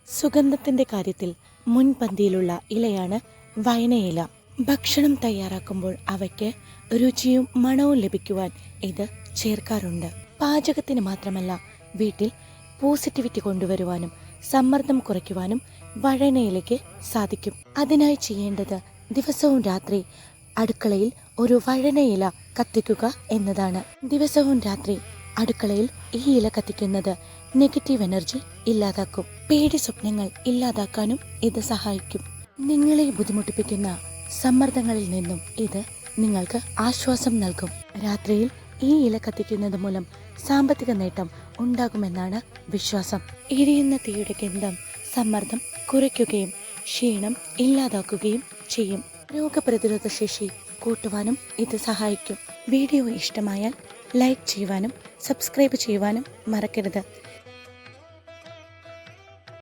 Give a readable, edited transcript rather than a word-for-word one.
സുഗന്ധത്തിന്റെ കാര്യത്തിൽ മുൻപന്തിയിലുള്ള ഇലയാണ് വയനയില. ഭക്ഷണം തയ്യാറാക്കുമ്പോൾ അവയ്ക്ക് രുചിയും മണവും ലഭിക്കുവാൻ ഇത് ചേർക്കാറുണ്ട്. പാചകത്തിന് മാത്രമല്ല, വീട്ടിൽ പോസിറ്റിവിറ്റി കൊണ്ടുവരുവാനും സമ്മർദ്ദം കുറയ്ക്കുവാനും വഴനയിലയ്ക്ക് സാധിക്കും. അതിനായി ചെയ്യേണ്ടത് ദിവസവും രാത്രി അടുക്കളയിൽ ഒരു വഴനയില കത്തിക്കുക എന്നതാണ്. ദിവസവും രാത്രി അടുക്കളയിൽ ഈ ഇല കത്തിക്കുന്നത് നെഗറ്റീവ് എനർജി ഇല്ലാതാക്കും. പേടി സ്വപ്നങ്ങൾ ഇല്ലാതാക്കാനും ഇത് സഹായിക്കും. നിങ്ങളെ ബുദ്ധിമുട്ടിപ്പിക്കുന്ന സമ്മർദ്ദങ്ങളിൽ നിന്നും ഇത് നിങ്ങൾക്ക് ആശ്വാസം നൽകും. രാത്രിയിൽ ഈ ഇല കത്തിക്കുന്നത് മൂലം സാമ്പത്തിക നേട്ടം ഉണ്ടാകുമെന്നാണ് വിശ്വാസം. എരിയുന്ന തീയുടെ ഗന്ധം സമ്മർദ്ദം കുറയ്ക്കുകയും ക്ഷീണം ഇല്ലാതാക്കുകയും ചെയ്യും. രോഗപ്രതിരോധ ശേഷി കൂട്ടുവാനും ഇത് സഹായിക്കും. വീഡിയോ ഇഷ്ടമായാൽ ലൈക്ക് ചെയ്യുവാനും സബ്സ്ക്രൈബ് ചെയ്യുവാനും മറക്കരുത്.